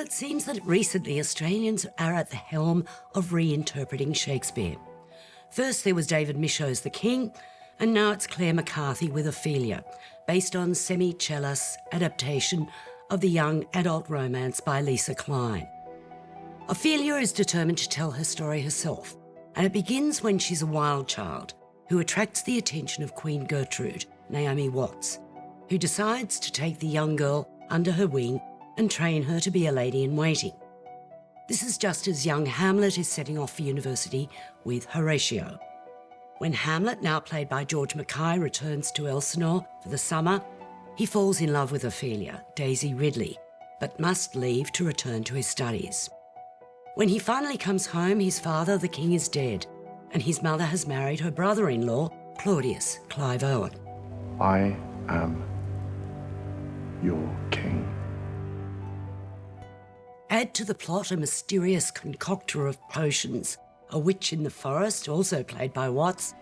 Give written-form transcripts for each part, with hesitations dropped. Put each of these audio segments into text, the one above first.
it seems that recently Australians are at the helm of reinterpreting Shakespeare. First there was David Michôd's The King, and now it's Claire McCarthy with Ophelia, based on Semi Cellas' adaptation of the young adult romance by Lisa Klein. Ophelia is determined to tell her story herself, and it begins when she's a wild child who attracts the attention of Queen Gertrude, Naomi Watts, who decides to take the young girl under her wing and train her to be a lady-in-waiting. This is just as young Hamlet is setting off for university with Horatio. When Hamlet, now played by George Mackay, returns to Elsinore for the summer, he falls in love with Ophelia, Daisy Ridley, but must leave to return to his studies. When he finally comes home, his father, the king, is dead, and his mother has married her brother-in-law, Claudius, Clive Owen. I am your king. Add to the plot a mysterious concoctor of potions, a witch in the forest, also played by Watts,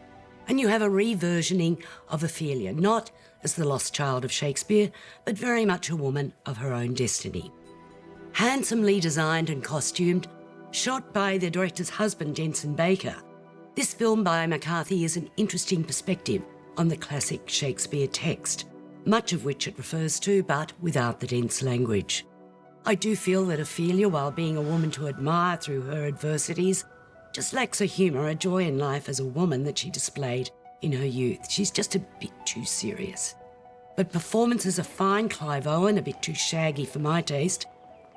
and you have a reversioning of Ophelia, not as the lost child of Shakespeare, but very much a woman of her own destiny. Handsomely designed and costumed, shot by the director's husband, Jensen Baker, this film by McCarthy is an interesting perspective on the classic Shakespeare text, much of which it refers to, but without the dense language. I do feel that Ophelia, while being a woman to admire through her adversities, just lacks a humour, a joy in life as a woman that she displayed in her youth. She's just a bit too serious. But performances are fine. Clive Owen, a bit too shaggy for my taste.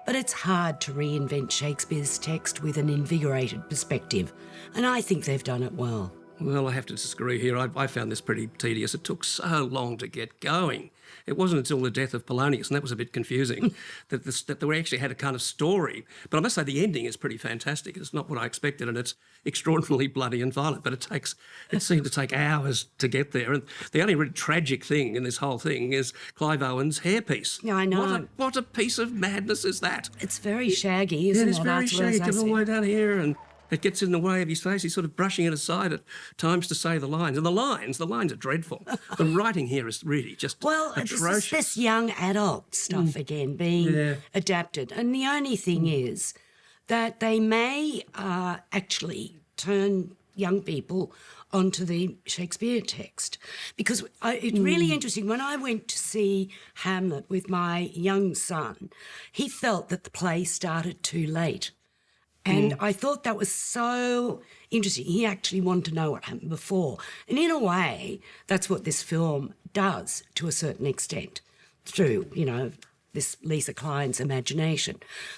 But it's hard to reinvent Shakespeare's text with an invigorated perspective, and I think they've done it well. Well, I have to disagree here. I found this pretty tedious. It took so long to get going. It wasn't until the death of Polonius, and that was a bit confusing, that they actually had a kind of story. But I must say the ending is pretty fantastic. It's not what I expected, and it's extraordinarily bloody and violent, but it seemed to take hours to get there. And the only really tragic thing in this whole thing is Clive Owen's hairpiece. Yeah, I know. What a piece of madness is that? It's very shaggy, isn't it? It's very shaggy. It comes all the way down here, and it gets in the way of his face. He's sort of brushing it aside at times to say the lines. And the lines are dreadful. The writing here is really just atrocious. Well, it's this young adult stuff again being adapted. And the only thing is that they may actually turn young people onto the Shakespeare text. Because it's really interesting. When I went to see Hamlet with my young son, he felt that the play started too late. And I thought that was so interesting. He actually wanted to know what happened before. And in a way, that's what this film does to a certain extent through, this Lisa Klein's imagination.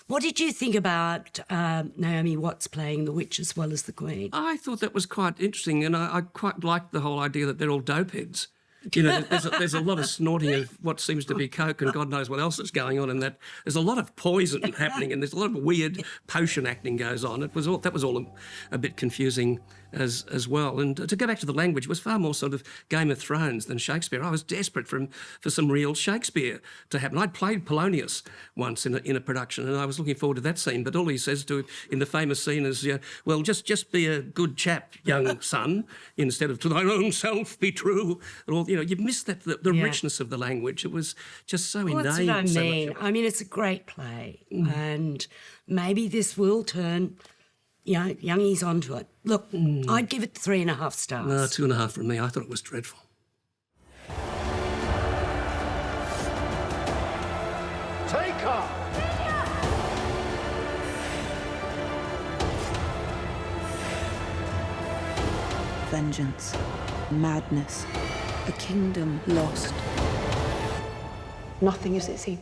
What did you think about Naomi Watts playing the witch as well as the queen? I thought that was quite interesting, and I quite liked the whole idea that they're all dopeheads. There's a lot of snorting of what seems to be coke, and God knows what else is going on in that. There's a lot of poison happening, and there's a lot of weird potion acting goes on. That was all a bit confusing as well. And to go back to the language, it was far more sort of Game of Thrones than Shakespeare. I was desperate for some real Shakespeare to happen. I'd played Polonius once in a production, and I was looking forward to that scene. But all he says to him in the famous scene is, well, just be a good chap, young son, instead of to thine own self be true. And all, you missed the richness of the language. It was just so inane. That's what I mean. I mean, it's a great play, and maybe this will turn youngies onto it. Look, I'd give it 3.5 stars. No, 2.5 from me. I thought it was dreadful. Take her! Vengeance, madness, a kingdom lost. Nothing as it seems.